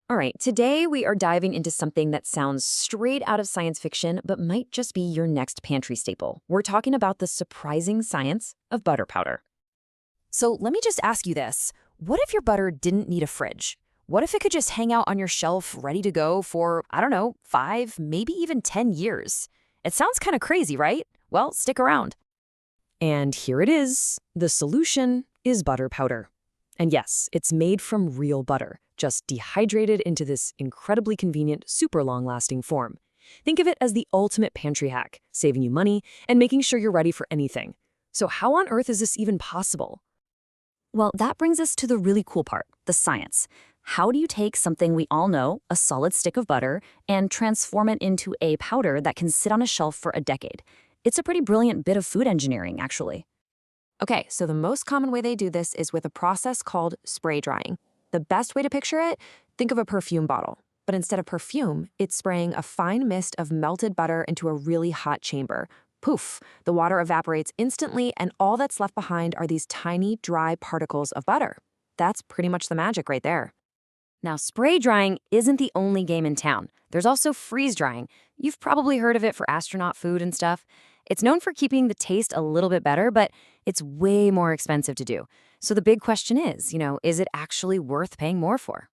All right, today we are diving into something that sounds straight out of science fiction, but might just be your next pantry staple. We're talking about the surprising science of butter powder. So let me just ask you this. What if your butter didn't need a fridge? What if it could just hang out on your shelf ready to go for, I don't know, 5, maybe even 10 years? It sounds kind of crazy, right? Well, stick around. And here it is. The solution is butter powder. And yes, it's made from real butter, just dehydrated into this incredibly convenient, super long-lasting form. Think of it as the ultimate pantry hack, saving you money and making sure you're ready for anything. So how on earth is this even possible? Well, that brings us to the really cool part, the science. How do you take something we all know, a solid stick of butter, and transform it into a powder that can sit on a shelf for a decade? It's a pretty brilliant bit of food engineering, actually. Okay, so the most common way they do this is with a process called spray drying. The best way to picture it, think of a perfume bottle. But instead of perfume, it's spraying a fine mist of melted butter into a really hot chamber. Poof, the water evaporates instantly, and all that's left behind are these tiny, dry particles of butter. That's pretty much the magic right there. Now, spray drying isn't the only game in town. There's also freeze drying. You've probably heard of it for astronaut food and stuff. It's known for keeping the taste a little bit better, but it's way more expensive to do. So the big question is it actually worth paying more for?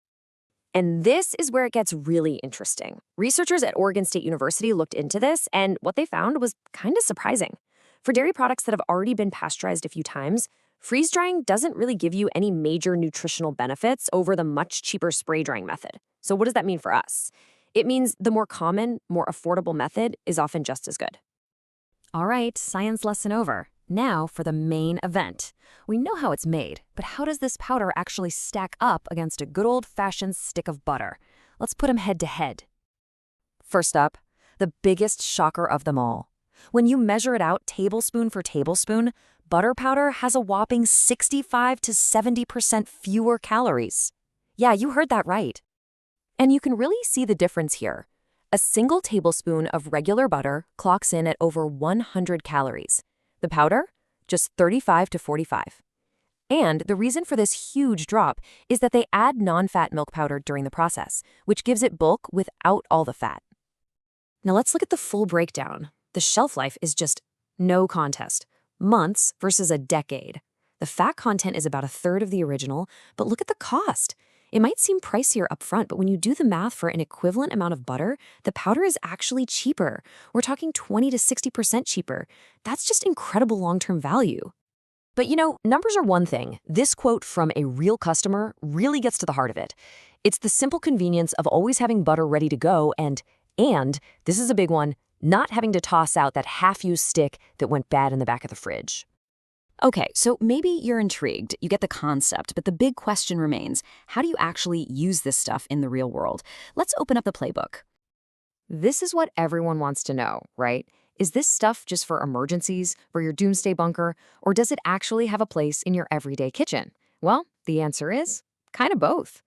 And this is where it gets really interesting. Researchers at Oregon State University looked into this, and what they found was kind of surprising. For dairy products that have already been pasteurized a few times, freeze drying doesn't really give you any major nutritional benefits over the much cheaper spray drying method. So what does that mean for us? It means the more common, more affordable method is often just as good. All right, science lesson over. Now for the main event. We know how it's made, but how does this powder actually stack up against a good old-fashioned stick of butter? Let's put them head to head. First up, the biggest shocker of them all. When you measure it out tablespoon for tablespoon, butter powder has a whopping 65 to 70% fewer calories. Yeah, you heard that right. And you can really see the difference here. A single tablespoon of regular butter clocks in at over 100 calories. The powder, just 35 to 45. And the reason for this huge drop is that they add non-fat milk powder during the process, which gives it bulk without all the fat. Now let's look at the full breakdown. The shelf life is just no contest. Months versus a decade. The fat content is about a third of the original, but look at the cost. It might seem pricier up front, but when you do the math for an equivalent amount of butter, the powder is actually cheaper. We're talking 20 to 60% cheaper. That's just incredible long-term value. But numbers are one thing. This quote from a real customer really gets to the heart of it. It's the simple convenience of always having butter ready to go and this is a big one, not having to toss out that half-used stick that went bad in the back of the fridge. Okay, so maybe you're intrigued, you get the concept, but the big question remains, how do you actually use this stuff in the real world? Let's open up the playbook. This is what everyone wants to know, right? Is this stuff just for emergencies, for your doomsday bunker, or does it actually have a place in your everyday kitchen? Well, the answer is kind of both.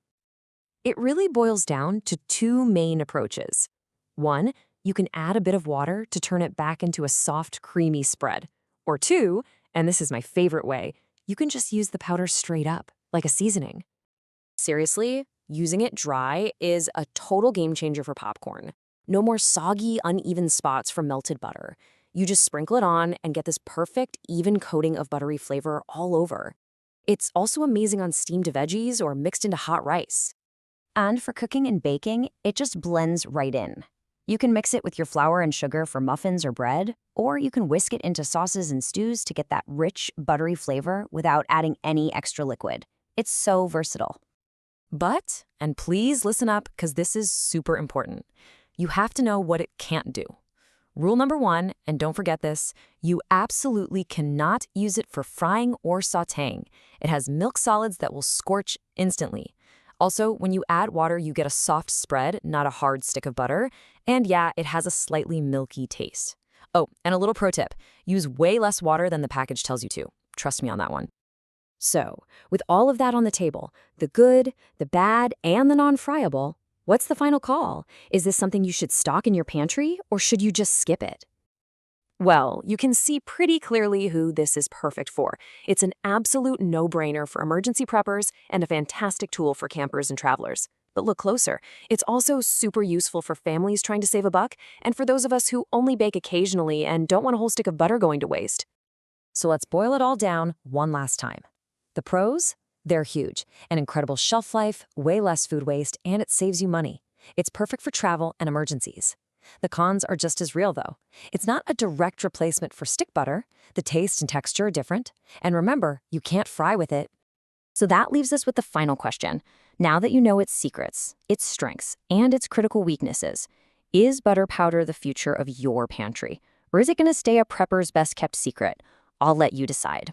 It really boils down to two main approaches. One, you can add a bit of water to turn it back into a soft, creamy spread. Or two, and this is my favorite way, you can just use the powder straight up, like a seasoning. Seriously, using it dry is a total game changer for popcorn. No more soggy, uneven spots from melted butter. You just sprinkle it on and get this perfect, even coating of buttery flavor all over. It's also amazing on steamed veggies or mixed into hot rice. And for cooking and baking, it just blends right in. You can mix it with your flour and sugar for muffins or bread, or you can whisk it into sauces and stews to get that rich, buttery flavor without adding any extra liquid. It's so versatile. But, and please listen up because this is super important, you have to know what it can't do. Rule number 1, and don't forget this, you absolutely cannot use it for frying or sautéing. It has milk solids that will scorch instantly. Also, when you add water, you get a soft spread, not a hard stick of butter. And yeah, it has a slightly milky taste. Oh, and a little pro tip, use way less water than the package tells you to. Trust me on that one. So, with all of that on the table, the good, the bad, and the non-friable, what's the final call? Is this something you should stock in your pantry, or should you just skip it? Well, you can see pretty clearly who this is perfect for. It's an absolute no-brainer for emergency preppers and a fantastic tool for campers and travelers. But look closer. It's also super useful for families trying to save a buck, and for those of us who only bake occasionally and don't want a whole stick of butter going to waste. So let's boil it all down one last time. The pros? They're huge. An incredible shelf life, way less food waste, and it saves you money. It's perfect for travel and emergencies. The cons are just as real, though. It's not a direct replacement for stick butter. The taste and texture are different. And remember, you can't fry with it. So that leaves us with the final question. Now that you know its secrets, its strengths, and its critical weaknesses, is butter powder the future of your pantry? Or is it going to stay a prepper's best-kept secret? I'll let you decide.